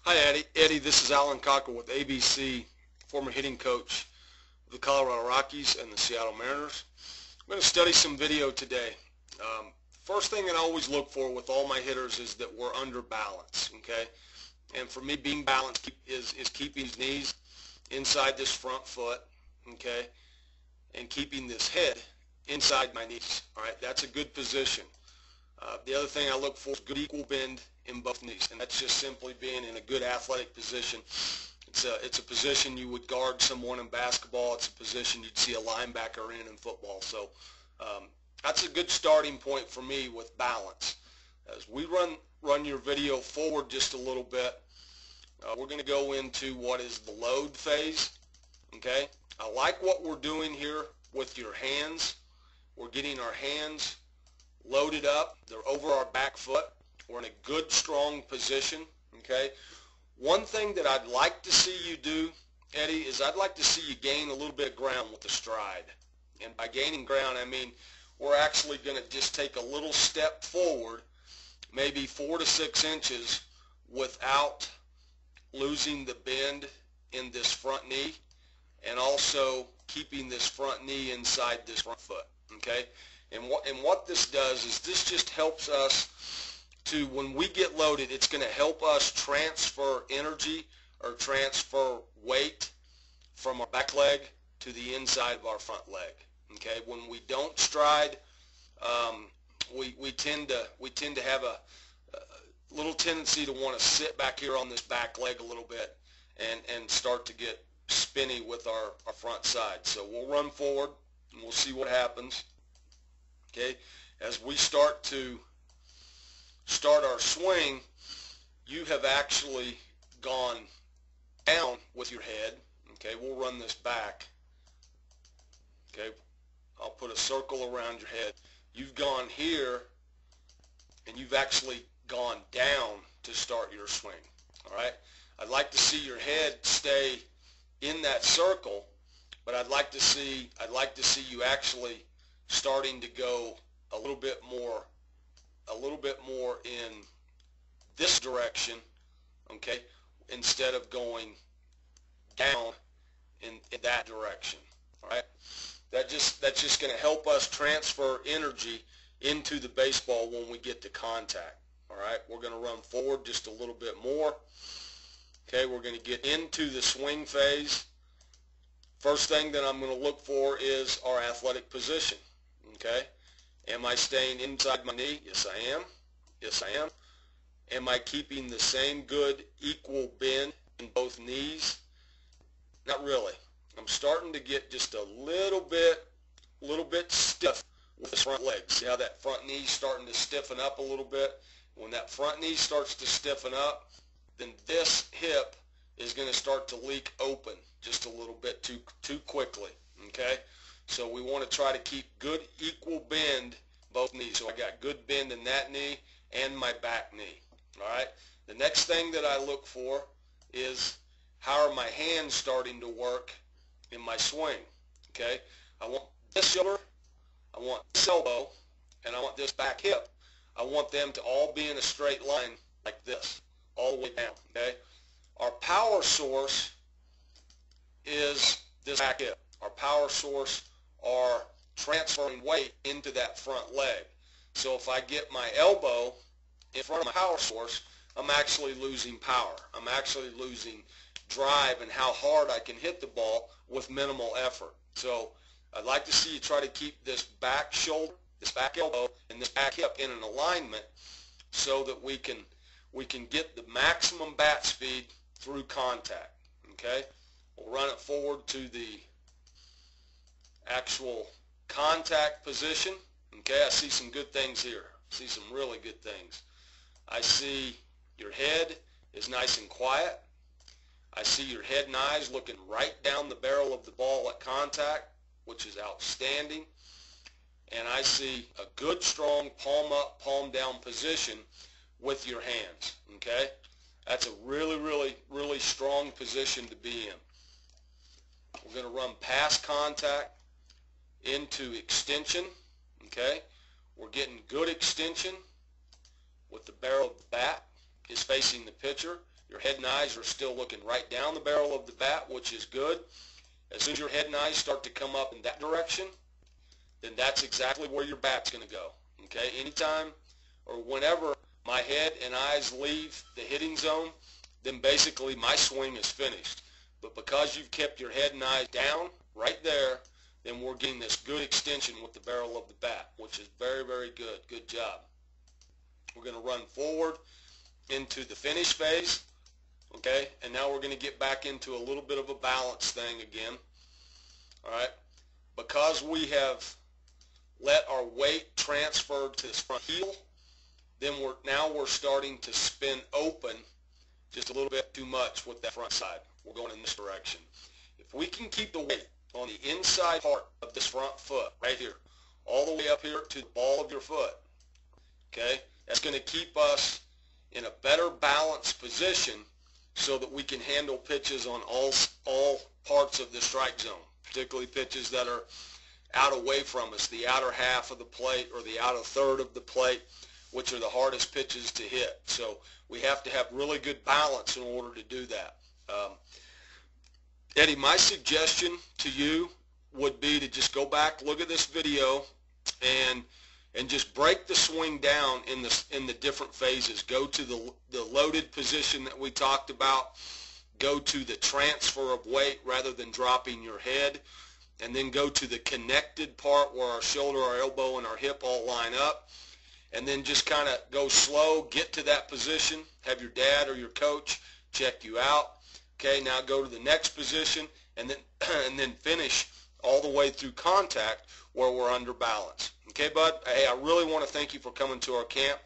Hi Eddie, this is Alan Cocker with ABC, former hitting coach of the Colorado Rockies and the Seattle Mariners. I'm going to study some video today. First thing that I always look for with all my hitters is that we're under balance, okay? And for me, being balanced is keeping his knees inside this front foot, okay? And keeping this head inside my knees, all right? That's a good position. The other thing I look for is good equal bend in both knees, and that's just simply being in a good athletic position. It's a position you would guard someone in basketball. It's a position you'd see a linebacker in football. So that's a good starting point for me with balance. As we run your video forward just a little bit, we're going to go into what is the load phase, okay? I like what we're doing here with your hands. We're getting our hands loaded up. They're over our back foot. We're in a good, strong position, okay? One thing that I'd like to see you do, Eddie, is I'd like to see you gain a little bit of ground with the stride. And by gaining ground, I mean we're actually going to just take a little step forward, maybe 4 to 6 inches, without losing the bend in this front knee, and also keeping this front knee inside this front foot, okay? And what this does is this just helps us to, when we get loaded, it's going to help us transfer energy or transfer weight from our back leg to the inside of our front leg, okay? When we don't stride, we tend to have a little tendency to want to sit back here on this back leg a little bit and start to get spinny with our front side. So we'll run forward and we'll see what happens. Okay, as we start our swing, you have actually gone down with your head. Okay, we'll run this back. Okay, I'll put a circle around your head. You've gone here, and you've actually gone down to start your swing. All right, I'd like to see your head stay in that circle, but I'd like to see you actually starting to go a little bit more in this direction, okay, instead of going down in that direction. All right, that's just going to help us transfer energy into the baseball when we get to contact. All right, we're going to run forward just a little bit more. Okay, we're going to get into the swing phase. First thing that I'm going to look for is our athletic position. Okay, am I staying inside my knee? Yes, I am. Yes, I am. Am I keeping the same good equal bend in both knees? Not really. I'm starting to get just a little bit stiff with the front leg. See how that front knee's starting to stiffen up a little bit? When that front knee starts to stiffen up, then this hip is going to start to leak open just a little bit too quickly. Okay? So we want to try to keep good equal bend both knees. So I got good bend in that knee and my back knee. All right. The next thing that I look for is how are my hands starting to work in my swing. Okay. I want this shoulder, I want this elbow, and I want this back hip. I want them to all be in a straight line like this, all the way down. Okay. Our power source is this back hip. Our power source are transferring weight into that front leg. So if I get my elbow in front of my power source, I'm actually losing power. I'm actually losing drive and how hard I can hit the ball with minimal effort. So I'd like to see you try to keep this back shoulder, this back elbow, and this back hip in an alignment so that we can get the maximum bat speed through contact. Okay? We'll run it forward to the actual contact position. Okay, I see some good things here. I see some really good things. I see your head is nice and quiet. I see your head and eyes looking right down the barrel of the ball at contact, which is outstanding. And I see a good, strong palm up, palm down position with your hands. Okay, that's a really strong position to be in. We're going to run past contact into extension. Okay, we're getting good extension with the barrel of the bat is facing the pitcher. Your head and eyes are still looking right down the barrel of the bat, which is good. As soon as your head and eyes start to come up in that direction, then that's exactly where your bat's going to go. Okay, anytime or whenever my head and eyes leave the hitting zone, then basically my swing is finished. But because you've kept your head and eyes down right there, then we're getting this good extension with the barrel of the bat, which is very, very good. Good job. We're going to run forward into the finish phase, okay? And now we're going to get back into a little bit of a balance thing again, all right? Because we have let our weight transfer to this front heel, then we're starting to spin open just a little bit too much with that front side. We're going in this direction. If we can keep the weight on the inside part of this front foot, right here, all the way up here to the ball of your foot, okay, that's going to keep us in a better balanced position so that we can handle pitches on all parts of the strike zone, particularly pitches that are out away from us, the outer half of the plate or the outer third of the plate, which are the hardest pitches to hit. So we have to have really good balance in order to do that. Eddie, my suggestion to you would be to just go back, look at this video, and just break the swing down in the different phases. Go to the loaded position that we talked about. Go to the transfer of weight rather than dropping your head. And then go to the connected part where our shoulder, our elbow, and our hip all line up. And then just kind of go slow, get to that position, have your dad or your coach check you out. Okay, now go to the next position, and then finish all the way through contact where we're under balance. Okay, bud? Hey, I really want to thank you for coming to our camp.